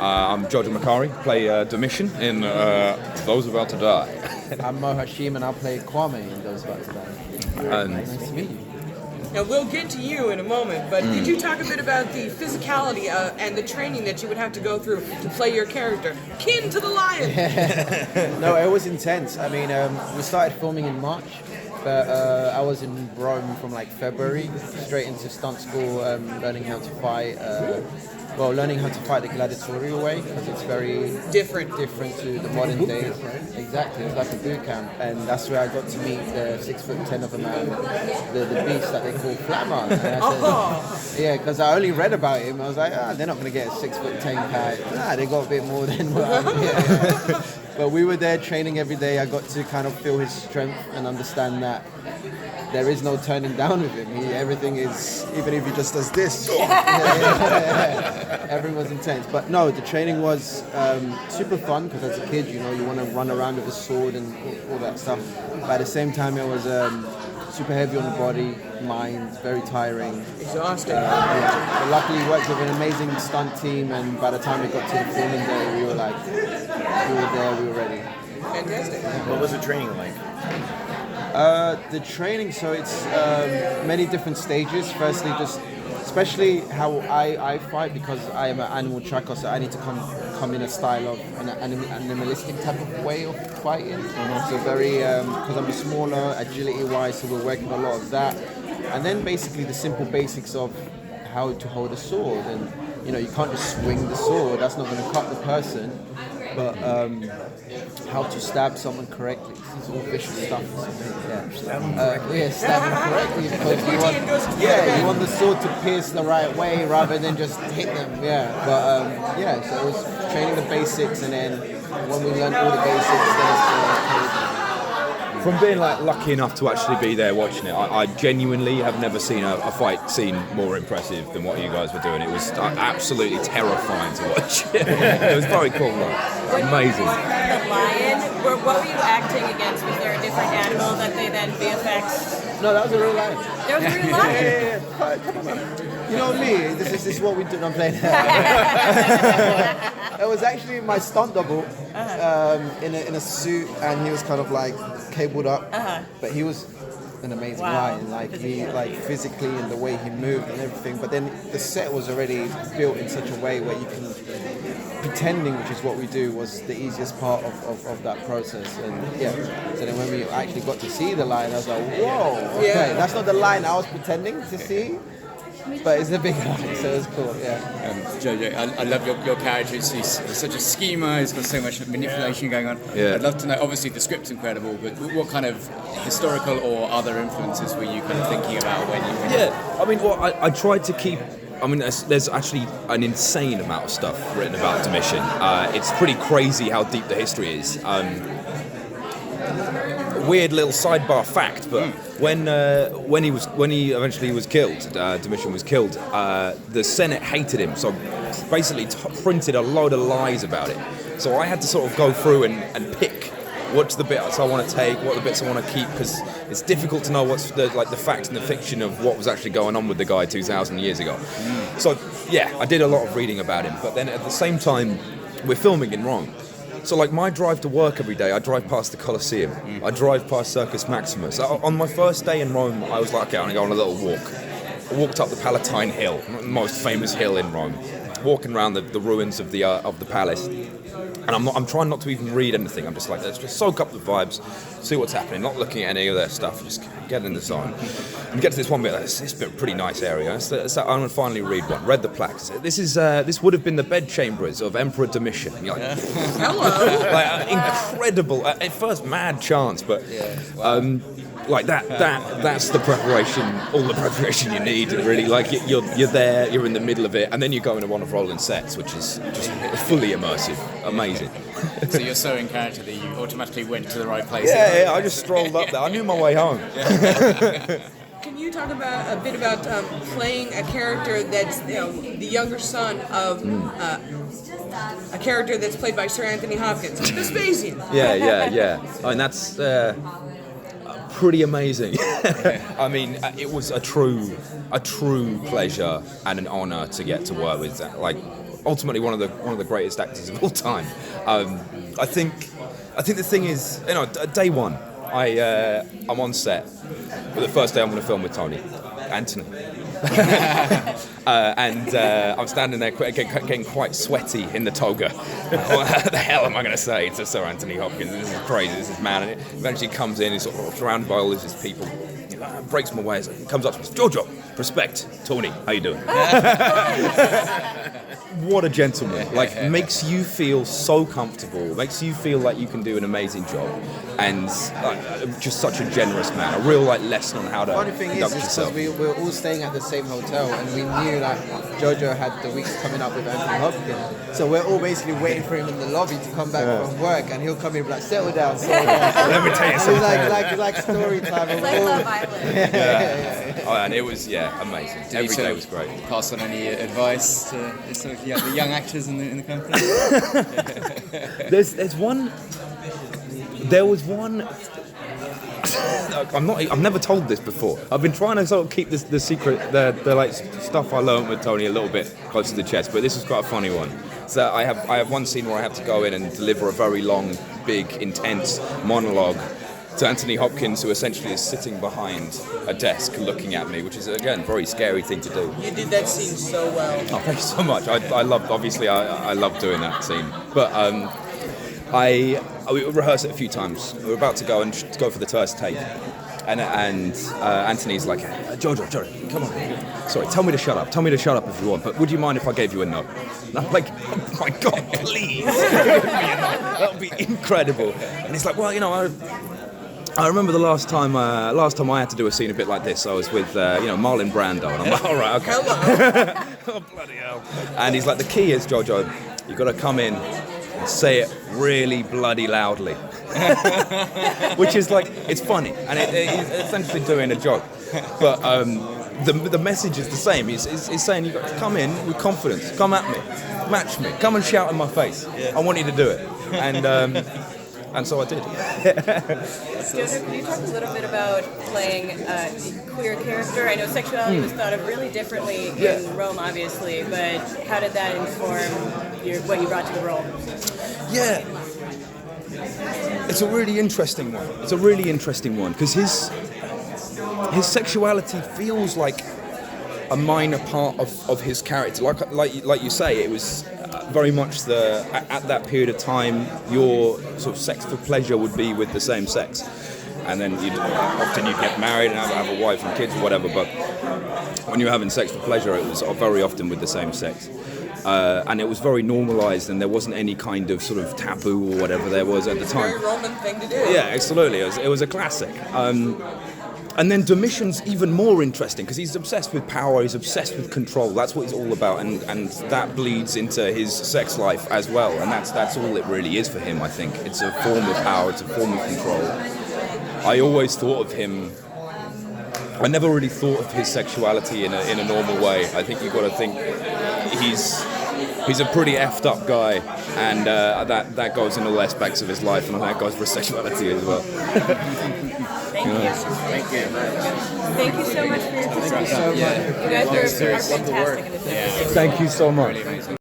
I'm Jojo Macari, play Domitian in Those About to Die. I'm Moe Hashim, and I'll play Kwame in Those About to Die. Nice to meet you. Now, we'll get to you in a moment, but could you talk a bit about the physicality and the training that you would have to go through to play your character, kin to the lion? No, it was intense. I mean, we started filming in March, but I was in Rome from like February, straight into stunt school, learning how to fight. Learning how to fight the gladiatorial way, because it's very different to the modern days. Exactly, it was like a boot camp, and that's where I got to meet the 6'10" of a man, the beast that they call Flammer. Yeah, because I only read about him. I was like, they're not going to get a 6'10" guy. Nah, they got a bit more than what. But we were there training every day. I got to kind of feel his strength and understand that there is no turning down with him. Everything is, even if he just does this. Everything was intense. But no, the training was super fun, because as a kid, you want to run around with a sword and all that stuff. But at the same time, it was super heavy on the body, mind, very tiring. Exhausting. But luckily, we worked with an amazing stunt team, and by the time we got to the filming day, we were there, we were ready. Fantastic. What was the training like? The training, so it's many different stages. Firstly, just especially how I fight, because I am an animal tracker, so I need to come in a style of an animalistic type of way of fighting. So very, because I'm smaller, agility-wise, so we're working a lot of that. And then basically the simple basics of how to hold a sword. And, you can't just swing the sword, that's not going to cut the person. But how to stab someone correctly. This is all vicious stuff. Stab them correctly, because you want the sword to pierce the right way rather than just hit them. So it was training the basics, and then when we learned all the basics, then From being lucky enough to actually be there watching it, I genuinely have never seen a fight scene more impressive than what you guys were doing. It was absolutely terrifying to watch. It was very cool, amazing. The lion, what were you acting against? Was there a different animal that they then VFX? No, that was a real lion. There was a real lion? Yeah. Come on, man. You know me, this is what we do. I'm playing. It was actually my stunt double in a suit, and he was kind of cabled up, but he was an amazing lion. Physically and the way he moved and everything. But then the set was already built in such a way where you can pretending, which is what we do, was the easiest part of that process. And so then when we actually got to see the lion, I was like, whoa, okay, that's not the lion I was pretending to see. But it's a big lion, so it's cool, Jojo, I love your character. He's such a schemer, he's got so much manipulation going on. I'd love to know, obviously the script's incredible, but what kind of historical or other influences were you kind of thinking about when you... I mean, I tried to keep... I mean, there's actually an insane amount of stuff written about Domitian. It's pretty crazy how deep the history is. Weird little sidebar fact, but when he eventually was killed, Domitian was killed. The Senate hated him, so basically printed a load of lies about it. So I had to sort of go through and pick what's the bits I want to take, what are the bits I want to keep, because it's difficult to know what's the fact and the fiction of what was actually going on with the guy 2,000 years ago. So I did a lot of reading about him, but then at the same time, we're filming in Rome. So my drive to work every day, I drive past the Colosseum, I drive past Circus Maximus. On my first day in Rome, I was like, okay, I'm going to go on a little walk. I walked up the Palatine Hill, the most famous hill in Rome, walking around the ruins of the palace. And I'm trying not to even read anything. I'm just let's just soak up the vibes, see what's happening, not looking at any of their stuff, just get in the zone. And get to this one bit, this bit, a pretty nice area. So I'm going to finally read one. Read the plaque. This would have been the bedchambers of Emperor Domitian. You're Hello. Incredible. At first, mad chance, but that's the preparation, all the preparation you need. Really, you're there, you're in the middle of it, and then you go into one of rolling sets, which is just fully immersive, amazing. So you're so in character that you automatically went to the right place. Yeah, I just strolled up there. I knew my way home. Can you talk about a bit about playing a character that's the younger son of a character that's played by Sir Anthony Hopkins, Vespasian? Yeah. I mean, that's pretty amazing. I mean, it was a true pleasure and an honor to get to work with ultimately one of the greatest actors of all time. I think the thing is, day one, I'm on set. But the first day I'm going to film with Anthony. And I'm standing there getting quite sweaty in the toga. What the hell am I going to say to Sir Anthony Hopkins? This is crazy, this is mad. And it eventually comes in, he's sort of surrounded by all these people. Breaks my way, he comes up to me, Jojo, respect, Tony, how you doing? What a gentleman. Like, makes you feel so comfortable, makes you feel like you can do an amazing job, and just such a generous man, a real lesson on how to Funny thing conduct is yourself. because we were all staying at the same hotel, and we knew that Jojo had the weeks coming up with Anthony Hopkins, so we're all basically waiting for him in the lobby to come back from work, and he'll come in like, settle down. Let me tell you something. Like story time. It's like Love Island. Oh, and it was amazing. Every day was great. Pass on any advice to the young actors in the company? There was one. I've never told this before. I've been trying to sort of keep the secret, the stuff I learned with Tony a little bit close to the chest, but this was quite a funny one. So I have one scene where I have to go in and deliver a very long, big, intense monologue to Anthony Hopkins, who essentially is sitting behind a desk looking at me, which is, again, a very scary thing to do. You did that scene so well. Oh, thank you so much. I love doing that scene. But we rehearsed it a few times. We were about to go for the first take. And Anthony's like, Jojo, come on. Sorry, tell me to shut up. Tell me to shut up if you want, but would you mind if I gave you a note? And I'm like, oh my God, please. Give me a note. That would be incredible. And he's like, well, I remember the last time I had to do a scene a bit like this. I was with Marlon Brando, and I'm like, all right, okay. Hello. Oh, bloody hell! And he's like, the key is, Jojo, you got to come in and say it really bloody loudly, which is like, it's funny, and it's essentially doing a joke, but the message is the same. He's saying you got to come in with confidence, come at me, match me, come and shout in my face. I want you to do it, and so I did. Jojo, can you talk a little bit about playing a queer character? I know sexuality was thought of really differently in Rome, obviously, but how did that inform what you brought to the role? Yeah. It's a really interesting one. Because his sexuality feels like a minor part of his character. Like you say, it was very much at that period of time, your sort of sex for pleasure would be with the same sex, and then you'd get married and have a wife and kids or whatever. But when you're having sex for pleasure, it was very often with the same sex, and it was very normalized, and there wasn't any kind of sort of taboo or whatever there was at the time. Very Roman thing to do. Yeah, absolutely. It was a classic. And then Domitian's even more interesting because he's obsessed with power, he's obsessed with control. That's what he's all about, and that bleeds into his sex life as well. And that's all it really is for him, I think. It's a form of power, it's a form of control. I always thought of him. I never really thought of his sexuality in a normal way. I think you've got to think he's a pretty effed up guy, and that goes in all aspects of his life, and that goes for sexuality as well. Thank you. Thank you. Thank you so much for your time. Thank you so much. You guys are fantastic in this episode. Thank you so much. Really amazing.